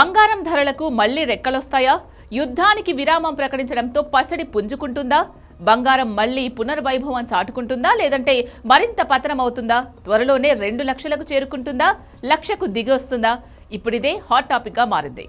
బంగారం ధరలకు మళ్లీ రెక్కలొస్తాయా? యుద్ధానికి విరామం ప్రకటించడంతో పసిడి పుంజుకుంటుందా? బంగారం మళ్లీ పునర్వైభవం చాటుకుంటుందా లేదంటే మరింత పతనమవుతుందా? త్వరలోనే 2 లక్షలకు చేరుకుంటుందా? లక్షకు దిగి వస్తుందా? ఇప్పుడిదే హాట్ టాపిక్ గా మారింది.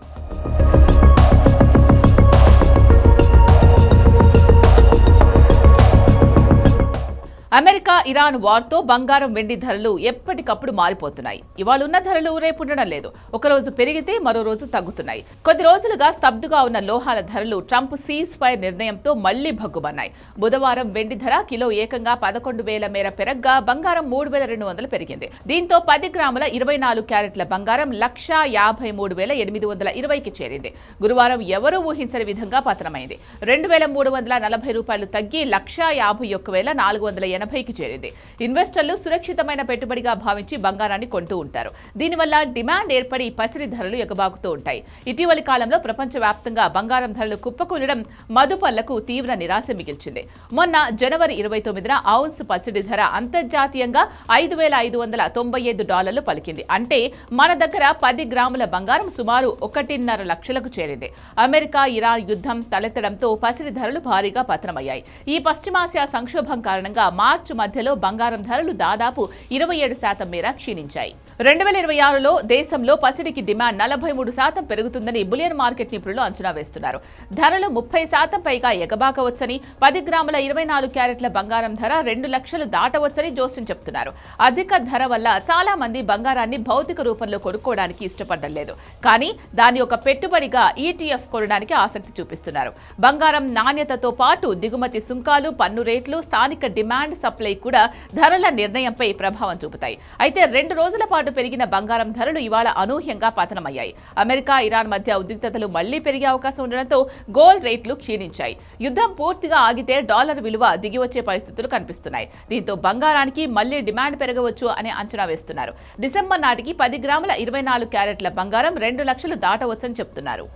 అమెరికా ఇరాన్ వార్తో బంగారం వెండి ధరలు ఎప్పటికప్పుడు మారిపోతున్నాయి. ఇవాళ ఉన్న ధరలు రేపు ఉండడం లేదు. ఒకరోజు పెరిగితే మరో రోజు తగ్గుతున్నాయి. కొద్ది రోజులుగా స్తబ్దుగా ఉన్న లోహాల ధరలు ట్రంప్ సీజ్ ఫైర్ నిర్ణయంతో మళ్లీ భగ్గుమన్నాయి. బుధవారం వెండి ధర కిలో ఏకంగా 11,000 మేర పెరగ్గా బంగారం 3,200 పెరిగింది. దీంతో 10 గ్రాముల 24 క్యారెట్ల బంగారం 1,53,820కి చేరింది. గురువారం ఎవరూ ఊహించని విధంగా పతనమైంది. 2,340 రూపాయలు తగ్గి 1,51,480కి చేరింది. ఇన్వెస్టర్లు సురక్షితమైన పెట్టుబడిగా భావించి బంగారాన్ని కొంటూ ఉంటారు. దీనివల్ల డిమాండ్ ఏర్పడి పసిడి ధరలు ఎగబాకుతూ ఉంటాయి. ఇటీవలి కాలంలో ప్రపంచవ్యాప్తంగా బంగారం ధరలు కుప్పకూలడం మదుపర్లకు తీవ్ర నిరాశ మిగిల్చింది. మొన్న జనవరి 29న ఔన్స్ పసిడి ధర అంతర్జాతీయంగా $5,595 పలికింది. అంటే మన దగ్గర 10 గ్రాముల బంగారం సుమారు 1.5 లక్షలకు చేరింది. అమెరికా ఇరాన్ యుద్ధం తలెత్తడంతో పసిడి ధరలు భారీగా పతనమయ్యాయి. ఈ పశ్చిమాసియా సంక్షోభం కారణంగా మార్చి మధ్యలో బంగారం ధరలు దాదాపు 27% మేర క్షీణించాయి. 2026లో దేశంలో పసిడికి డిమాండ్ 43% పెరుగుతుందని బులియన్ మార్కెట్ నిపుణులు అంచనా వేస్తున్నారు. ధరలు 30% పైగా ఎగబాకవచ్చని, 10 గ్రాముల 24 క్యారెట్ల బంగారం ధర 2 లక్షలు దాటవచ్చని జోస్యం చెప్తున్నారు. అధిక ధర వల్ల చాలా మంది బంగారాన్ని భౌతిక రూపంలో కొనుక్కోవడానికి ఇష్టపడడం లేదు. కానీ దాన్ని ఒక పెట్టుబడిగా ETF కొనడానికి ఆసక్తి చూపిస్తున్నారు. బంగారం నాణ్యతతో పాటు దిగుమతి సుంకాలు, పన్ను రేట్లు, స్థానిక డిమాండ్ సప్లై కూడా ధరల నిర్ణయంపై ప్రభావం చూపుతాయి. అయితే 2 రోజుల పాటు పెరిగిన బంగారం ధరలు ఇవాళ అనూహ్యంగా పతనమయ్యాయి. అమెరికా ఇరాన్ మధ్య ఉద్రిక్తతలు మళ్లీ పెరిగే అవకాశం ఉండడంతో గోల్డ్ రేట్లు క్షీణించాయి. యుద్ధం పూర్తిగా ఆగితే డాలర్ విలువ దిగివచ్చే పరిస్థితులు కనిపిస్తున్నాయి. దీంతో బంగారానికి మళ్లీ డిమాండ్ పెరగవచ్చు అని అంచనా వేస్తున్నారు. డిసెంబర్ నాటికి 10 గ్రాముల 24 క్యారెట్ల బంగారం 2 లక్షలు దాటవచ్చని చెప్తున్నారు.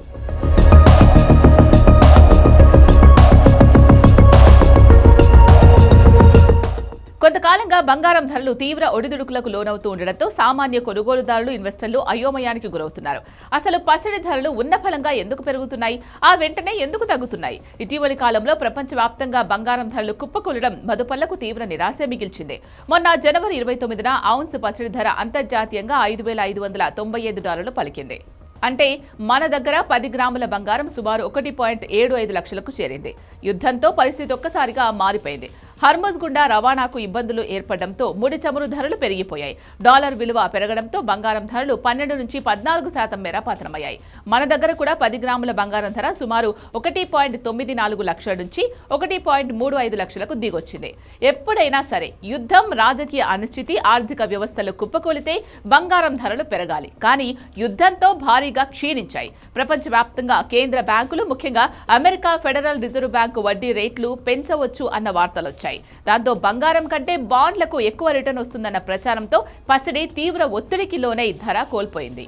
కొంతకాలంగా బంగారం ధరలు తీవ్ర ఒడిదుడుకులకు లోనవుతూ ఉండడంతో సామాన్య కొనుగోలుదారులు, ఇన్వెస్టర్లు అయోమయానికి గురవుతున్నారు. అసలు పసిడి ధరలు ఉన్న ఫలంగా ఎందుకు పెరుగుతున్నాయి? ఆ వెంటనే ఎందుకు తగ్గుతున్నాయి? ఇటీవలి కాలంలో ప్రపంచవ్యాప్తంగా బంగారం ధరలు కుప్పకూలడం మదుపర్లకు తీవ్ర నిరాశ మిగిల్చింది. మొన్న జనవరి 29న ఔన్స్ పసిడి ధర అంతర్జాతీయంగా $5,595 పలికింది. అంటే మన దగ్గర 10 గ్రాముల బంగారం సుమారు 1.75 లక్షలకు చేరింది. యుద్ధంతో పరిస్థితి ఒక్కసారిగా మారిపోయింది. హర్ముజ్ గుండా రవాణాకు ఇబ్బందులు ఏర్పడడంతో ముడి చమురు ధరలు పెరిగిపోయాయి. డాలర్ విలువ పెరగడంతో బంగారం ధరలు 12 నుంచి 14% మేర పతనమయ్యాయి. మన దగ్గర కూడా 10 గ్రాముల బంగారం ధర సుమారు 1.94 లక్షల నుంచి 1.35 లక్షలకు దిగొచ్చింది. ఎప్పుడైనా సరే యుద్ధం, రాజకీయ అనిశ్చితి, ఆర్థిక వ్యవస్థలు కుప్పకూలితే బంగారం ధరలు పెరగాలి. కానీ యుద్ధంతో భారీగా క్షీణించాయి. ప్రపంచవ్యాప్తంగా కేంద్ర బ్యాంకులు, ముఖ్యంగా అమెరికా ఫెడరల్ రిజర్వ్ బ్యాంకు వడ్డీ రేట్లు పెంచవచ్చు అన్న వార్తలు వచ్చాయి. దాంతో బంగారం కంటే బాండ్లకు ఎక్కువ రిటర్న్ వస్తుందన్న ప్రచారంతో పసిడి తీవ్ర ఒత్తిడికి లోనై ధర కోల్పోయింది.